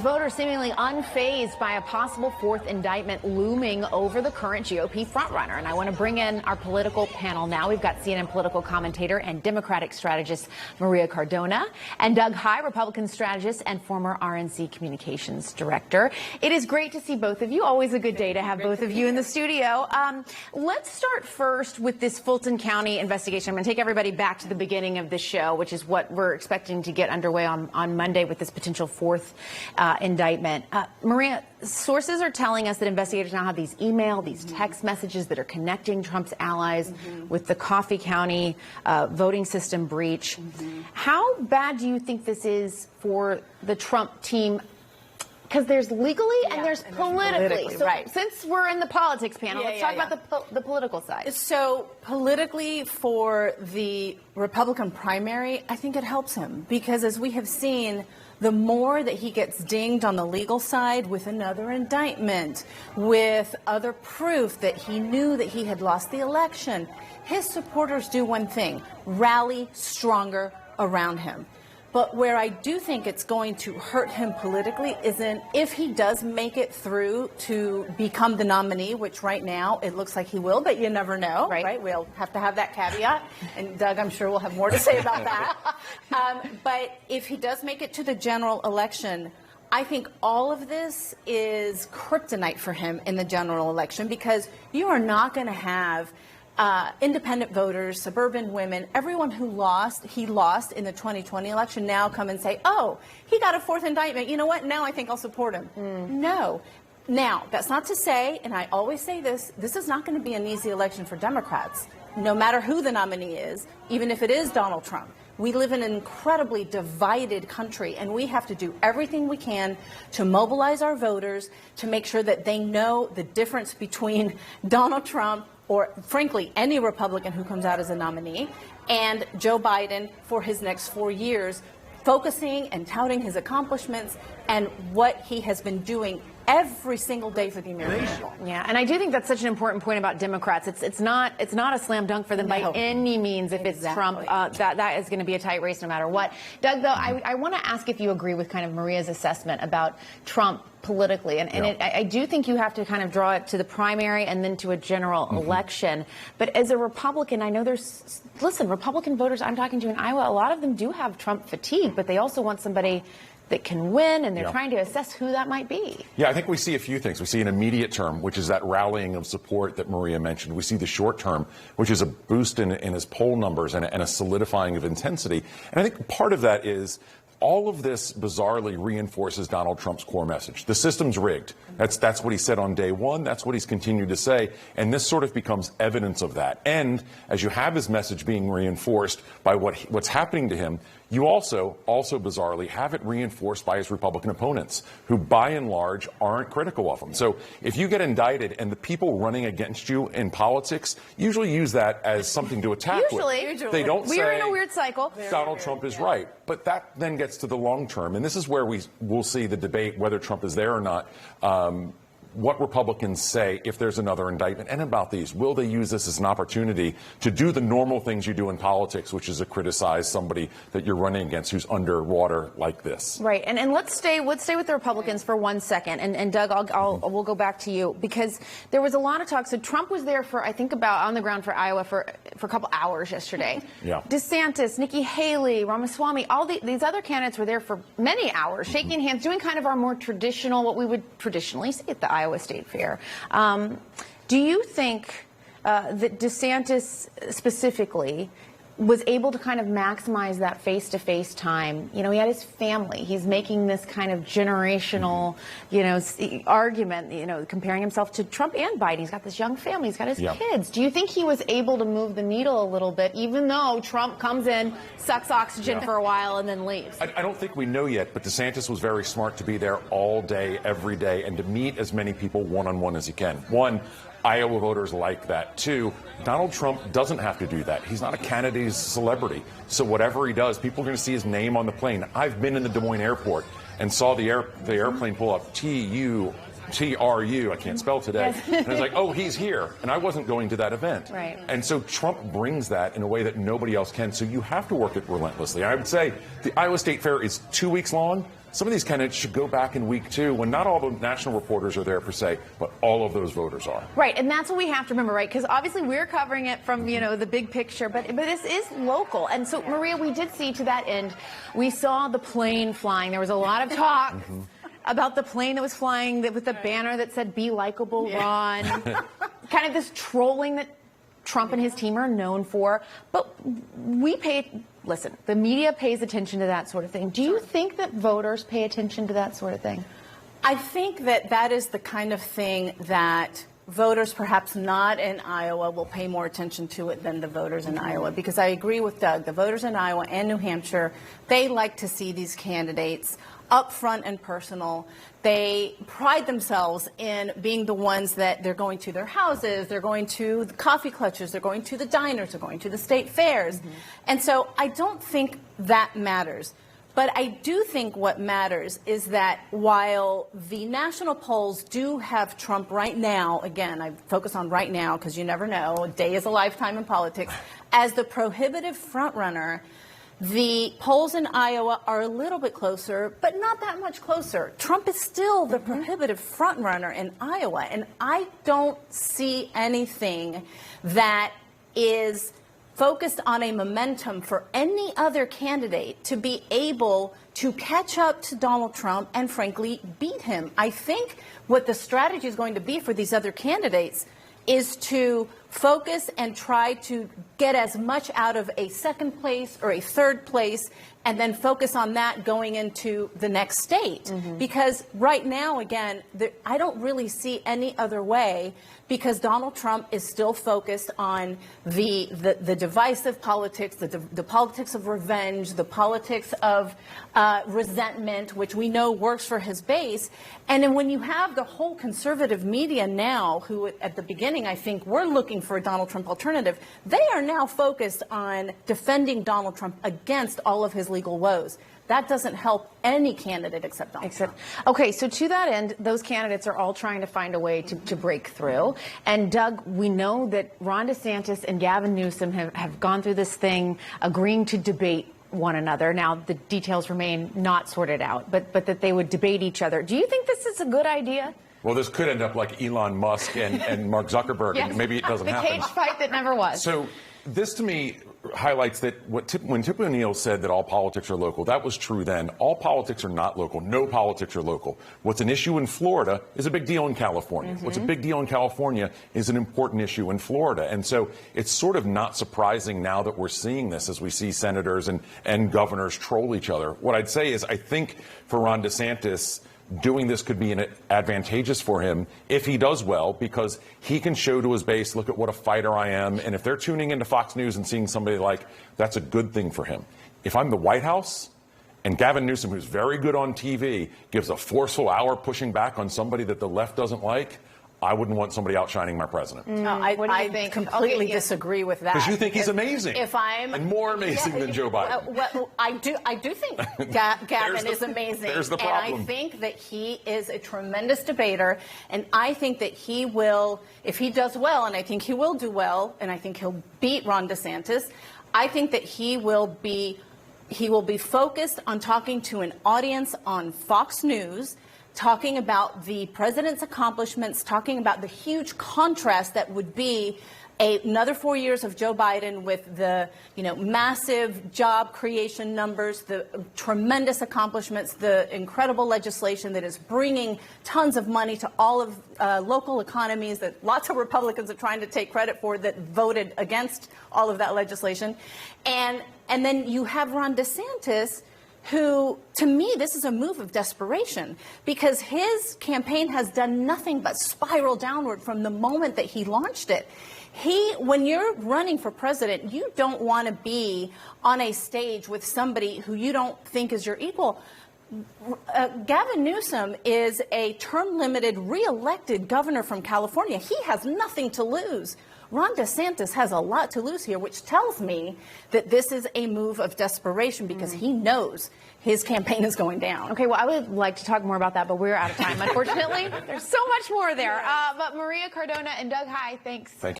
Voters seemingly unfazed by a possible fourth indictment looming over the current GOP frontrunner. And I want to bring in our political panel now. We've got CNN political commentator and Democratic strategist Maria Cardona and Doug Heye, Republican strategist and former RNC communications director. It is great to see both of you. Always a good day to have both of you in the studio. Let's start first with this Fulton County investigation. I'm going to take everybody back to the beginning of the show, which is what we're expecting to get underway on Monday with this potential fourth indictment. Maria, sources are telling us that investigators now have these these text messages that are connecting Trump's allies with the Coffee County voting system breach. How bad do you think this is for the Trump team? Because there's legally and there's politically. So right. Since we're in the politics panel, let's talk about the political side. So politically, for the Republican primary, I think it helps him because, as we have seen, the more that he gets dinged on the legal side with another indictment, with other proof that he knew that he had lost the election, his supporters do one thing: rally stronger around him. But where I do think it's going to hurt him politically is if he does make it through to become the nominee, which right now it looks like he will, but you never know, right? We'll have to have that caveat. And Doug, I'm sure will have more to say about that. But if he does make it to the general election, I think all of this is kryptonite for him in the general election, because you are not going to have independent voters, suburban women, everyone who he lost in the 2020 election now come and say, oh, he got a fourth indictment. You know what? Now I think I'll support him. No. Now, that's not to say, and I always say this is not going to be an easy election for Democrats, no matter who the nominee is, even if it is Donald Trump. We live in an incredibly divided country, and we have to do everything we can to mobilize our voters to make sure that they know the difference between Donald Trump, or frankly, any Republican who comes out as a nominee, and Joe Biden for his next 4 years, focusing and touting his accomplishments and what he has been doing every single day for the American people. Yeah, and I do think that's such an important point about Democrats. It's not a slam dunk for them by any means. If it's Trump, that is going to be a tight race no matter what. Doug, though, I want to ask if you agree with kind of Maria's assessment about Trump politically, and I do think you have to kind of draw it to the primary and then to a general election. But as a Republican, I know Republican voters I'm talking to in Iowa, a lot of them do have Trump fatigue, but they also want somebody that can win, and they're trying to assess who that might be. Yeah, I think we see a few things. We see an immediate term, which is that rallying of support that Maria mentioned. We see the short term, which is a boost in his poll numbers and a solidifying of intensity. And I think part of that is all of this bizarrely reinforces Donald Trump's core message. The system's rigged. That's what he said on day one. That's what he's continued to say. And this sort of becomes evidence of that. And as you have his message being reinforced by what's happening to him, you also bizarrely have it reinforced by his Republican opponents, who by and large aren't critical of him. So if you get indicted and the people running against you in politics usually use that as something to attack with. They don't say, we're in a weird cycle. Donald Trump is right. But that then gets to the long term. And this is where we'll see the debate, whether Trump is there or not. What Republicans say if there's another indictment, and about these. Will they use this as an opportunity to do the normal things you do in politics, which is to criticize somebody that you're running against who's underwater like this? Right. And let's stay with the Republicans for 1 second. And Doug, we'll go back to you, because there was a lot of talk. So Trump was there for, I think, about on the ground for Iowa for a couple hours yesterday. DeSantis, Nikki Haley, Ramaswamy, all these other candidates were there for many hours, shaking hands, doing kind of our more traditional, what we would traditionally see at the Iowa State Fair. Do you think that DeSantis specifically was able to kind of maximize that face-to-face time? You know, he had his family. He's making this kind of generational, argument, comparing himself to Trump and Biden. He's got this young family. He's got his kids. Do you think he was able to move the needle a little bit, even though Trump comes in, sucks oxygen for a while, and then leaves? I don't think we know yet, but DeSantis was very smart to be there all day, every day, and to meet as many people one-on-one as he can. One, Iowa voters like that. Two, Donald Trump doesn't have to do that. He's not a candidate, he's a celebrity. So whatever he does, people are going to see his name on the plane. I've been in the Des Moines airport and saw the airplane pull up TRU, I can't spell today. And I was like, oh, he's here. And I wasn't going to that event. Right. And so Trump brings that in a way that nobody else can. So you have to work it relentlessly. I would say the Iowa State Fair is 2 weeks long. some of these candidates should go back in week 2 when not all the national reporters are there per se, but all of those voters are. Right, and that's what we have to remember, right? Because obviously we're covering it from, the big picture, but this is local. And so, Maria, we did see to that end, we saw the plane flying. There was a lot of talk about the plane that was flying with the banner that said, "Be likable, Ron." Kind of this trolling that Trump and his team are known for. But listen, the media pays attention to that sort of thing. Do you think that voters pay attention to that sort of thing? I think that is the kind of thing that voters, perhaps not in Iowa, will pay more attention to it than the voters in Iowa. Because I agree with Doug, the voters in Iowa and New Hampshire, they like to see these candidates upfront and personal. They pride themselves in being the ones that they're going to their houses, they're going to the coffee clutches, they're going to the diners, they're going to the state fairs. And so I don't think that matters. But I do think what matters is that while the national polls do have Trump right now, again, I focus on right now because you never know, a day is a lifetime in politics, as the prohibitive frontrunner, the polls in Iowa are a little bit closer, but not that much closer. Trump is still the prohibitive frontrunner in Iowa, and I don't see anything that is focused on a momentum for any other candidate to be able to catch up to Donald Trump and, frankly, beat him. I think what the strategy is going to be for these other candidates is to focus and try to get as much out of a second place or a third place and then focus on that going into the next state. Because right now, again, I don't really see any other way, because Donald Trump is still focused on the divisive politics, the politics of revenge, the politics of resentment, which we know works for his base. And then when you have the whole conservative media now, who at the beginning I think were looking for a Donald Trump alternative, they are now focused on defending Donald Trump against all of his legal woes. That doesn't help any candidate except Donald Trump. Okay, so to that end, those candidates are all trying to find a way to break through. And Doug, we know that Ron DeSantis and Gavin Newsom have gone through this thing, agreeing to debate one another. Now, the details remain not sorted out, but that they would debate each other. Do you think this is a good idea? Well, this could end up like Elon Musk and Mark Zuckerberg, and maybe it doesn't happen. The cage fight that never was. So this, to me, highlights that when Tip O'Neill said that all politics are local, that was true then. All politics are not local. No politics are local. What's an issue in Florida is a big deal in California. What's a big deal in California is an important issue in Florida. And so it's sort of not surprising now that we're seeing this as we see senators and governors troll each other. What I'd say is I think for Ron DeSantis, doing this could be advantageous for him if he does well, because he can show to his base, look at what a fighter I am. And if they're tuning into Fox News and seeing somebody like, that's a good thing for him. If I'm the White House and Gavin Newsom, who's very good on TV, gives a forceful hour pushing back on somebody that the left doesn't like, I wouldn't want somebody outshining my president. I completely disagree with that. Because you think he's amazing. And more amazing than Joe Biden. Well, I do think Gavin is amazing. There's the problem. And I think that he is a tremendous debater. And I think that he will, if he does well, and I think he will do well, and I think he'll beat Ron DeSantis, I think that he will be focused on talking to an audience on Fox News, talking about the president's accomplishments, talking about the huge contrast that would be another 4 years of Joe Biden with the massive job creation numbers, the tremendous accomplishments, the incredible legislation that is bringing tons of money to all of local economies that lots of Republicans are trying to take credit for, that voted against all of that legislation. And then you have Ron DeSantis, who, to me, this is a move of desperation, because his campaign has done nothing but spiral downward from the moment that he launched it. When you're running for president, you don't want to be on a stage with somebody who you don't think is your equal. Gavin Newsom is a term-limited, re-elected governor from California. He has nothing to lose. Ron DeSantis has a lot to lose here, which tells me that this is a move of desperation, because he knows his campaign is going down. Okay, well, I would like to talk more about that, but we're out of time. Unfortunately, there's so much more there. But Maria Cardona and Doug Heye, thanks. Thank you.